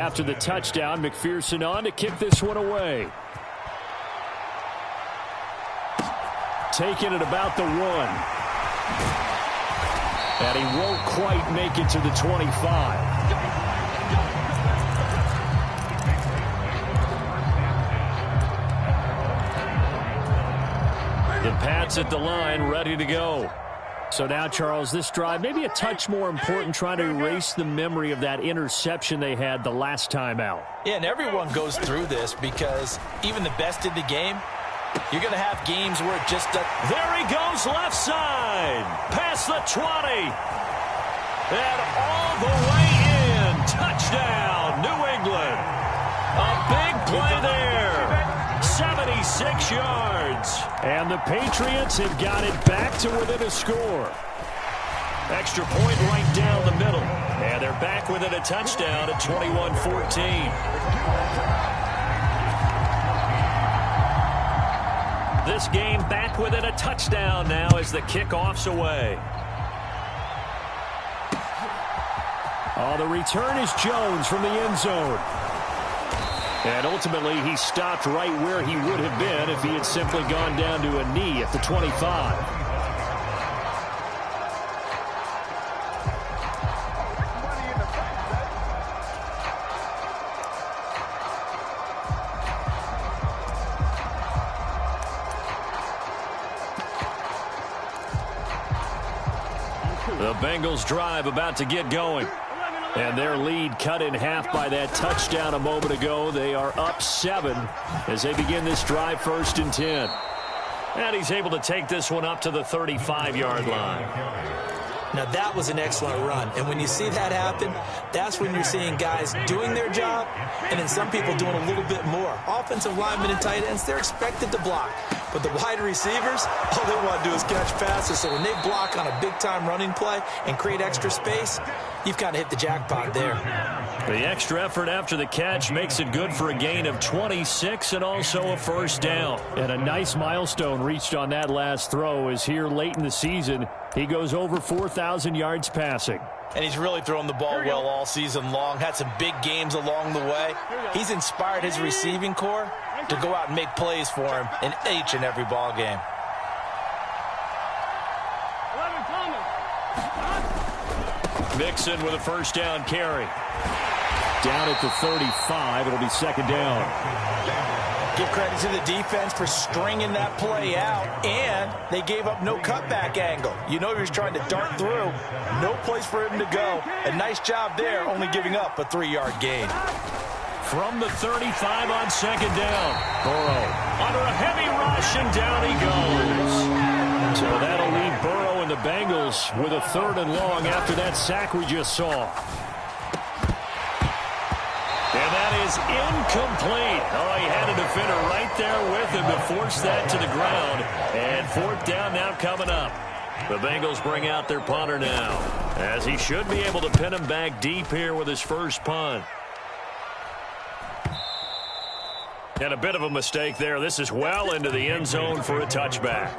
After the touchdown, McPherson on to kick this one away. Taking it about the 1. And he won't quite make it to the 25. The Pats at the line, ready to go. So now, Charles, this drive maybe a touch more important, trying to erase the memory of that interception they had the last time out. Yeah, and everyone goes through this because even the best in the game, you're going to have games where it just does. There he goes, left side, past the 20. And all the way in. Touchdown, New England. A big play there. 76 yards. And the Patriots have got it back to within a score. Extra point right down the middle. And they're back within a touchdown at 21-14. This game back within a touchdown now as the kickoff's away. Oh, the return is Jones from the end zone. And ultimately, he stopped right where he would have been if he had simply gone down to a knee at the 25. The Bengals drive about to get going. And their lead cut in half by that touchdown a moment ago. They are up 7 as they begin this drive, 1st and 10. And he's able to take this one up to the 35-yard line. Now, that was an excellent run. And when you see that happen, that's when you're seeing guys doing their job and then some people doing a little bit more. Offensive linemen and tight ends, they're expected to block. But the wide receivers, all they want to do is catch passes. So when they block on a big-time running play and create extra space, you've kind of hit the jackpot there. The extra effort after the catch makes it good for a gain of 26 and also a 1st down. And a nice milestone reached on that last throw is here late in the season. He goes over 4,000 yards passing. And he's really thrown the ball well all season long. Had some big games along the way. He's inspired his receiving corps to go out and make plays for him in each and every ball game. Mixon with a 1st down carry. Down at the 35, it'll be 2nd down. Give credit to the defense for stringing that play out, and they gave up no cutback angle. You know he was trying to dart through. No place for him to go. A nice job there, only giving up a 3-yard gain. From the 35 on 2nd down. Burrow under a heavy rush, and down he goes. So that'll leave Burrow and the Bengals with a 3rd and long after that sack we just saw. And that is incomplete. Oh, he had a defender right there with him to force that to the ground. And 4th down now coming up. The Bengals bring out their punter now, as he should be able to pin him back deep here with his first punt. And a bit of a mistake there. This is well into the end zone for a touchback.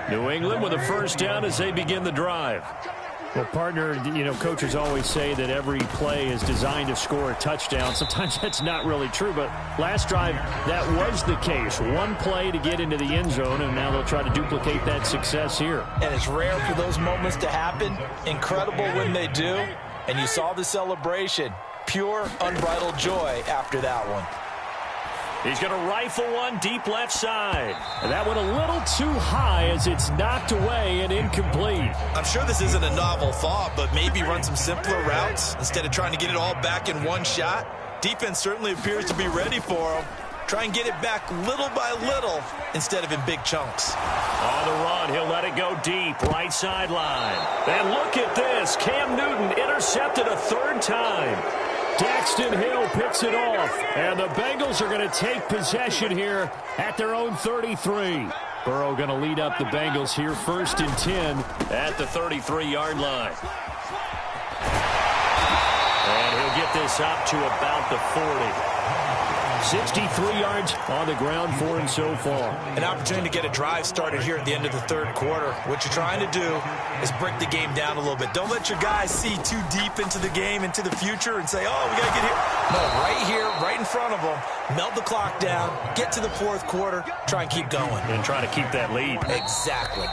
New England with a 1st down as they begin the drive. Well, partner, you know, coaches always say that every play is designed to score a touchdown. Sometimes that's not really true, but last drive, that was the case. One play to get into the end zone, and now they'll try to duplicate that success here. And it's rare for those moments to happen. Incredible when they do. And you saw the celebration. Pure, unbridled joy after that one. He's going to rifle one deep left side. And that went a little too high as it's knocked away and incomplete. I'm sure this isn't a novel thought, but maybe run some simpler routes instead of trying to get it all back in one shot. Defense certainly appears to be ready for him. Try and get it back little by little instead of in big chunks. On the run, he'll let it go deep, right sideline. And look at this. Cam Newton intercepted a 3rd time. Daxton Hill picks it off, and the Bengals are going to take possession here at their own 33. Burrow going to lead up the Bengals here, 1st and 10 at the 33-yard line. And he'll get this up to about the 40. 63 yards on the ground for him so far. An opportunity to get a drive started here at the end of the third quarter. What you're trying to do is break the game down a little bit. Don't let your guys see too deep into the game, into the future, and say, oh, we got to get here. No, right here, right in front of them, melt the clock down, get to the fourth quarter, try and keep going. And try to keep that lead. Exactly.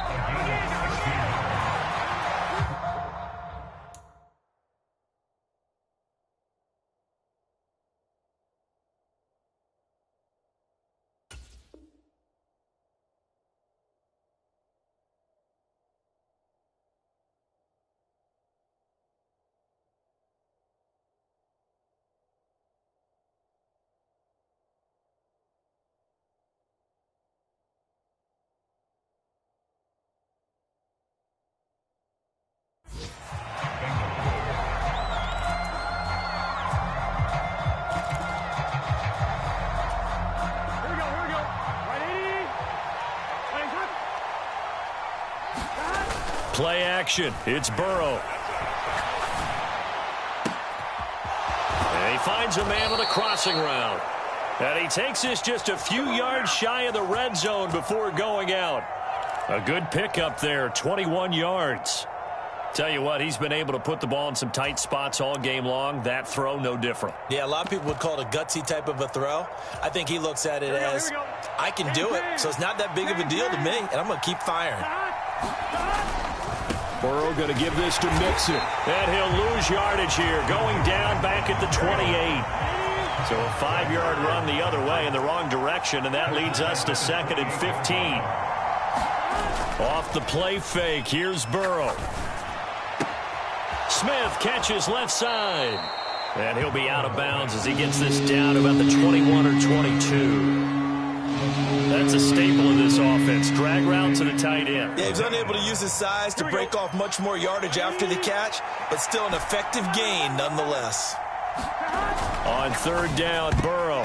Play action. It's Burrow. And he finds a man on the crossing route. And he takes this just a few yards shy of the red zone before going out. A good pickup there, 21 yards. Tell you what, he's been able to put the ball in some tight spots all game long. That throw, no different. Yeah, a lot of people would call it a gutsy type of a throw. I think he looks at it as, I can do it, so it's not that big of a deal to me, and I'm going to keep firing. Burrow going to give this to Mixon. And he'll lose yardage here, going down back at the 28. So a 5-yard run the other way in the wrong direction, and that leads us to 2nd and 15. Off the play fake, here's Burrow. Smith catches left side. And he'll be out of bounds as he gets this down about the 21 or 22. That's a staple of this offense. Drag route to the tight end. Yeah, he's unable to use his size to break off much more yardage after the catch, but still an effective gain nonetheless. On 3rd down, Burrow.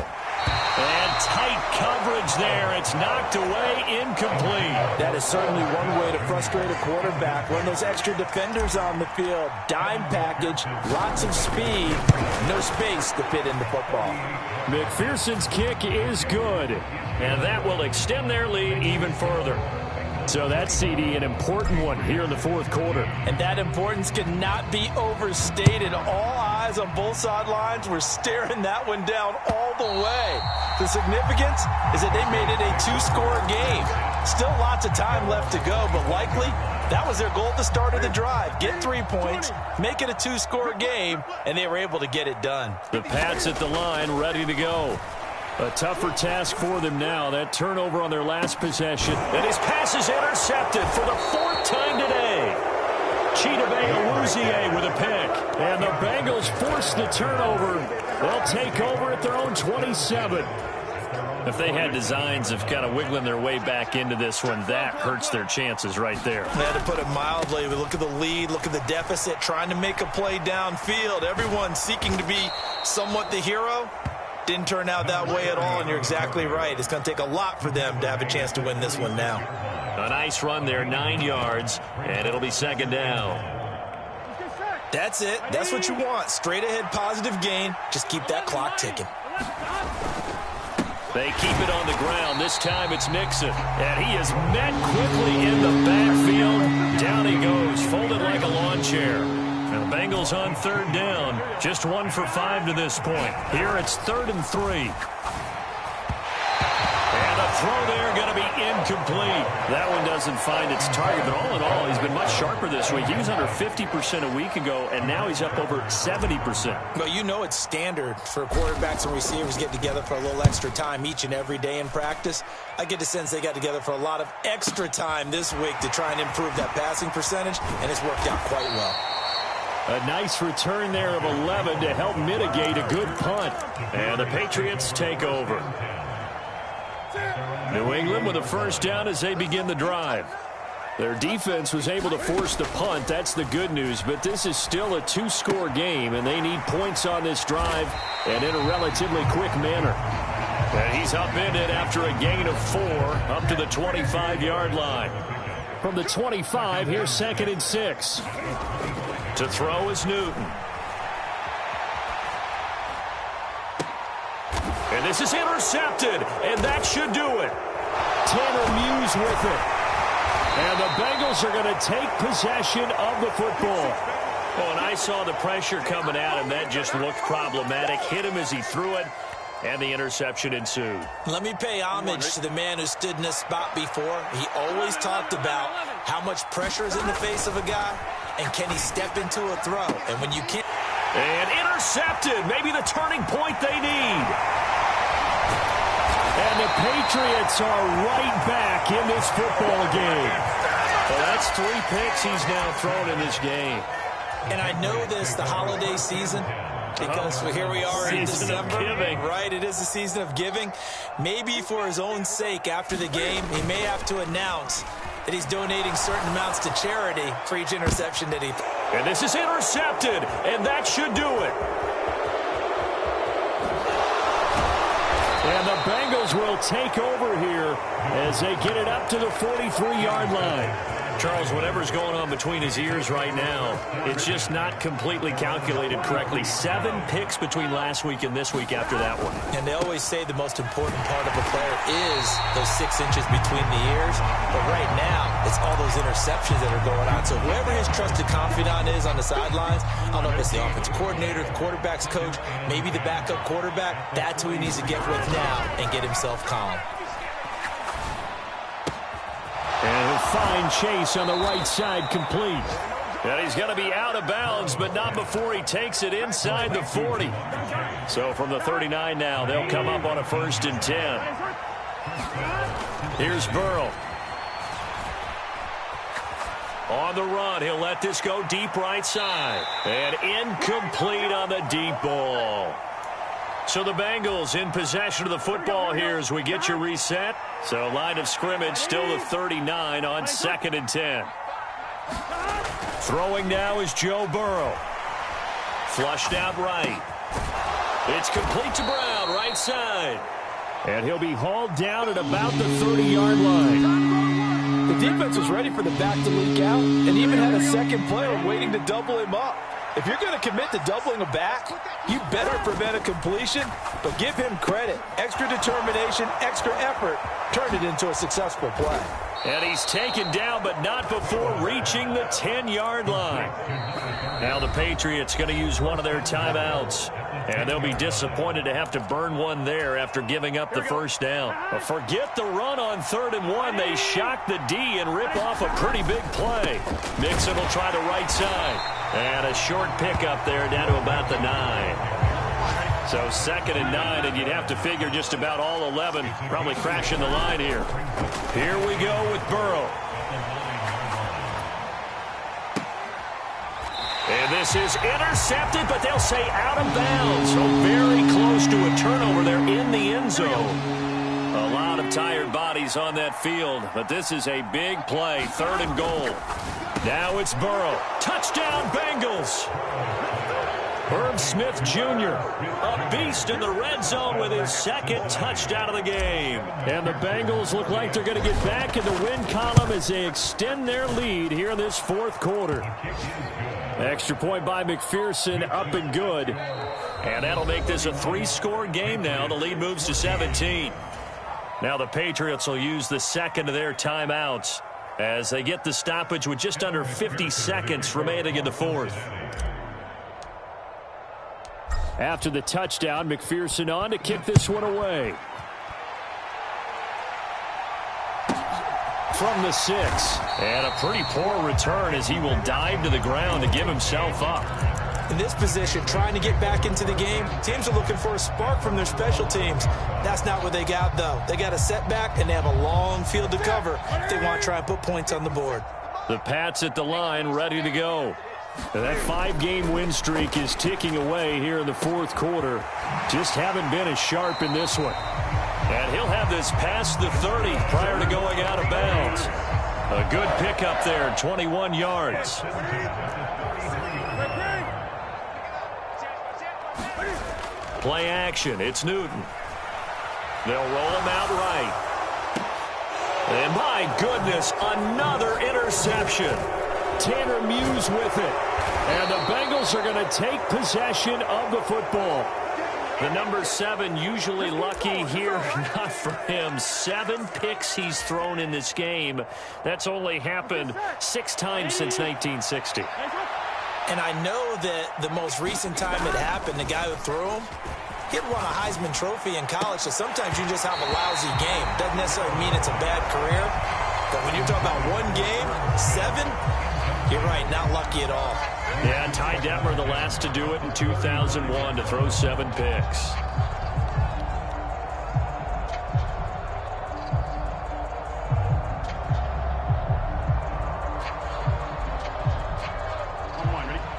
And tight coverage there. It's knocked away, incomplete. That is certainly one way to frustrate a quarterback. Run those extra defenders on the field. Dime package, lots of speed, no space to fit in the football. McPherson's kick is good, and that will extend their lead even further. So that CD, an important one here in the fourth quarter. And that importance cannot be overstated. All eyes on both sidelines were staring that one down all the way. The significance is that they made it a 2-score game. Still lots of time left to go, but likely that was their goal at the start of the drive. Get 3 points, make it a 2-score game, and they were able to get it done. The Pats at the line, ready to go. A tougher task for them now. That turnover on their last possession. And his pass is intercepted for the 4th time today. Chidobe with a pick. And the Bengals force the turnover. They'll take over at their own 27. If they had designs of kind of wiggling their way back into this one, that hurts their chances right there. Yeah, to put it mildly, we look at the lead, look at the deficit, trying to make a play downfield. Everyone seeking to be somewhat the hero. Didn't turn out that way at all, and you're exactly right. It's going to take a lot for them to have a chance to win this one now. A nice run there, 9 yards, and it'll be 2nd down. That's it. That's what you want. Straight ahead positive gain. Just keep that clock ticking. They keep it on the ground. This time it's Mixon, and he is met quickly in the backfield. Down he goes, folded like a lawn chair. And the Bengals on 3rd down. Just 1 for 5 to this point. Here it's 3rd and 3. And the throw there going to be incomplete. That one doesn't find its target, but all in all, he's been much sharper this week. He was under 50% a week ago, and now he's up over 70%. Well, you know it's standard for quarterbacks and receivers to get together for a little extra time each and every day in practice. I get the sense they got together for a lot of extra time this week to try and improve that passing percentage, and it's worked out quite well. A nice return there of 11 to help mitigate a good punt. And the Patriots take over. New England with a 1st down as they begin the drive. Their defense was able to force the punt. That's the good news. But this is still a 2-score game, and they need points on this drive and in a relatively quick manner. And he's upended after a gain of 4 up to the 25-yard line. From the 25, here's 2nd and 6. To throw is Newton. And this is intercepted, and that should do it. Tanner Muse with it. And the Bengals are going to take possession of the football. Oh, and I saw the pressure coming at him. That just looked problematic. Hit him as he threw it, and the interception ensued. Let me pay homage to the man who stood in this spot before. He always talked about how much pressure is in the face of a guy, and can he step into a throw. And when you can't... And intercepted. Maybe the turning point they need. And the Patriots are right back in this football game. Well, that's 3 picks he's now thrown in this game. And I know this, the holiday season, because here we are in December, right? It is the season of giving. Maybe for his own sake, after the game, he may have to announce that he's donating certain amounts to charity for each interception that he threw. And this is intercepted, and that should do it. And the Bengals will take over here as they get it up to the 43-yard line. Charles, whatever's going on between his ears right now, it's just not completely calculated correctly. 7 picks between last week and this week after that one. And they always say the most important part of a player is those 6 inches between the ears. But right now, it's all those interceptions that are going on. So whoever his trusted confidant is on the sidelines, I don't know if it's the offensive coordinator, the quarterback's coach, maybe the backup quarterback, that's who he needs to get with now and get himself calm. And a fine chase on the right side, complete. And he's going to be out of bounds, but not before he takes it inside the 40. So from the 39 now, they'll come up on a 1st and 10. Here's Burrow. On the run, he'll let this go deep right side. And incomplete on the deep ball. So the Bengals in possession of the football here as we get you reset. So line of scrimmage still the 39 on 2nd and 10. Throwing now is Joe Burrow. Flushed out right. It's complete to Brown, right side. And he'll be hauled down at about the 30-yard line. The defense was ready for the back to leak out and even had a second player waiting to double him up. If you're going to commit to doubling a back, you better prevent a completion, but give him credit. Extra determination, extra effort, turned it into a successful play. And he's taken down, but not before reaching the 10-yard line. Now the Patriots going to use one of their timeouts, and they'll be disappointed to have to burn one there after giving up the first down. But forget the run on 3rd and 1. They shock the D and rip off a pretty big play. Mixon will try the right side. And a short pickup there down to about the 9. So 2nd and 9, and you'd have to figure just about all 11 probably crashing the line here. Here we go with Burrow. And this is intercepted, but they'll say out of bounds. So very close to a turnover there in the end zone. A lot of tired bodies on that field, but this is a big play, 3rd and goal. Now it's Burrow. Touchdown, Bengals. Herb Smith Jr., a beast in the red zone with his 2nd touchdown of the game. And the Bengals look like they're going to get back in the win column as they extend their lead here in this 4th quarter. Extra point by McPherson, up and good. And that'll make this a 3-score game now. The lead moves to 17. Now the Patriots will use the 2nd of their timeouts as they get the stoppage with just under 50 seconds remaining in the 4th. After the touchdown, McPherson on to kick this one away. From the 6. And a pretty poor return as he will dive to the ground to give himself up. In this position, trying to get back into the game, teams are looking for a spark from their special teams. That's not what they got, though. They got a setback, and they have a long field to cover if they want to try and put points on the board. The Pats at the line, ready to go. And that 5-game win streak is ticking away here in the 4th quarter. Just haven't been as sharp in this one. And he'll have this past the 30 prior to going out of bounds. A good pickup there, 21 yards. Play action, it's Newton. They'll roll him out right. And my goodness, another interception. Tanner Muse with it. And the Bengals are going to take possession of the football. The number 7 usually lucky here, not for him. 7 picks he's thrown in this game. That's only happened 6 times since 1960. And I know that the most recent time it happened, the guy who threw him, he'd won a Heisman Trophy in college, so sometimes you just have a lousy game. Doesn't necessarily mean it's a bad career, but when you're talking about one game, 7, you're right, not lucky at all. Yeah, Ty Detmer the last to do it in 2001 to throw 7 picks.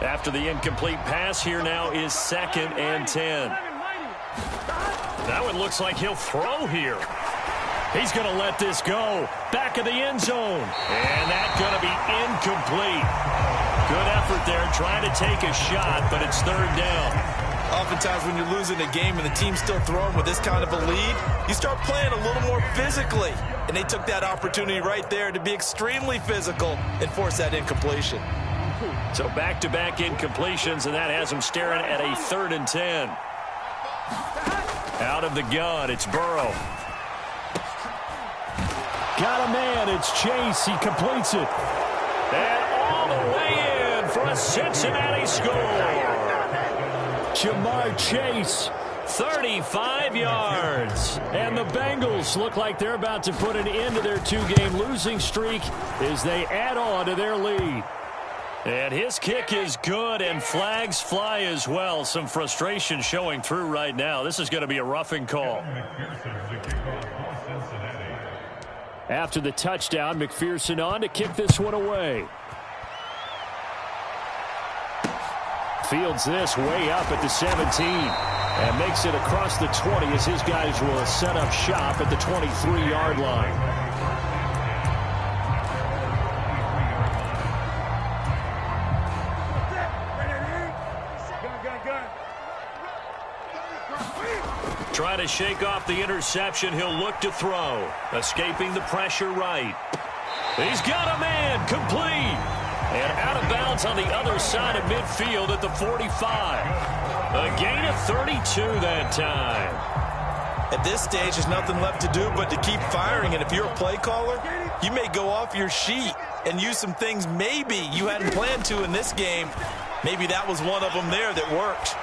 After the incomplete pass, here now is 2nd and 10. That one looks like he'll throw here. He's going to let this go. Back of the end zone. And that's going to be incomplete. Good effort there trying to take a shot, but it's 3rd down. Oftentimes when you're losing a game and the team's still throwing with this kind of a lead, you start playing a little more physically. And they took that opportunity right there to be extremely physical and force that incompletion. So back-to-back incompletions, and that has them staring at a 3rd and 10. Out of the gun, it's Burrow. Got a man, it's Chase. He completes it. And all the way in for a Cincinnati score. Jamar Chase, 35 yards. And the Bengals look like they're about to put an end to their 2-game losing streak as they add on to their lead. And his kick is good, and flags fly as well. Some frustration showing through right now. This is going to be a roughing call. After the touchdown, McPherson on to kick this one away. Fields this way up at the 17 and makes it across the 20 as his guys will set up shop at the 23-yard line. Try to shake off the interception. He'll look to throw. Escaping the pressure right. He's got a man. Complete. And out of bounds on the other side of midfield at the 45. A gain of 32 that time. At this stage, there's nothing left to do but to keep firing. And if you're a play caller, you may go off your sheet and use some things maybe you hadn't planned to in this game. Maybe that was one of them there that worked.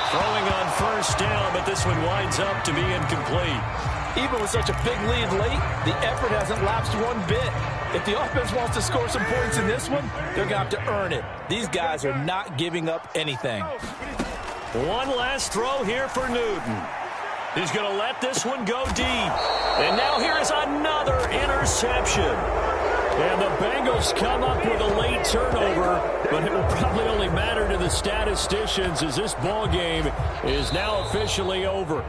Throwing on 1st down, but this one winds up to be incomplete. Even with such a big lead late, the effort hasn't lapsed one bit. If the offense wants to score some points in this one, they're going to have to earn it. These guys are not giving up anything. One last throw here for Newton. He's going to let this one go deep. And now here is another interception. And the Bengals come up with a late turnover, but it will probably only matter to the statisticians as this ball game is now officially over.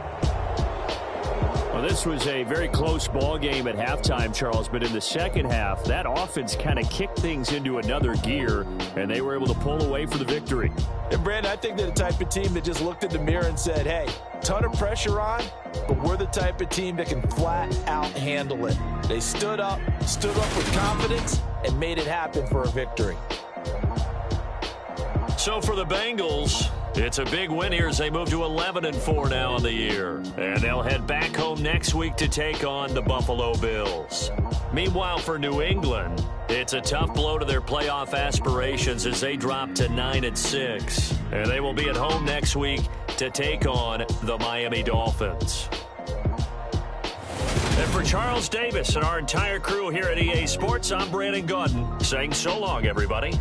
Well, this was a very close ball game at halftime, Charles, but in the second half, that offense kind of kicked things into another gear, and they were able to pull away for the victory. And, Brandon, I think they're the type of team that just looked in the mirror and said, hey, ton of pressure on, but we're the type of team that can flat out handle it. They stood up with confidence, and made it happen for a victory. So for the Bengals, it's a big win here as they move to 11-4 now on the year. And they'll head back home next week to take on the Buffalo Bills. Meanwhile, for New England, it's a tough blow to their playoff aspirations as they drop to 9-6. And they will be at home next week to take on the Miami Dolphins. And for Charles Davis and our entire crew here at EA Sports, I'm Brandon Gaudin saying so long, everybody.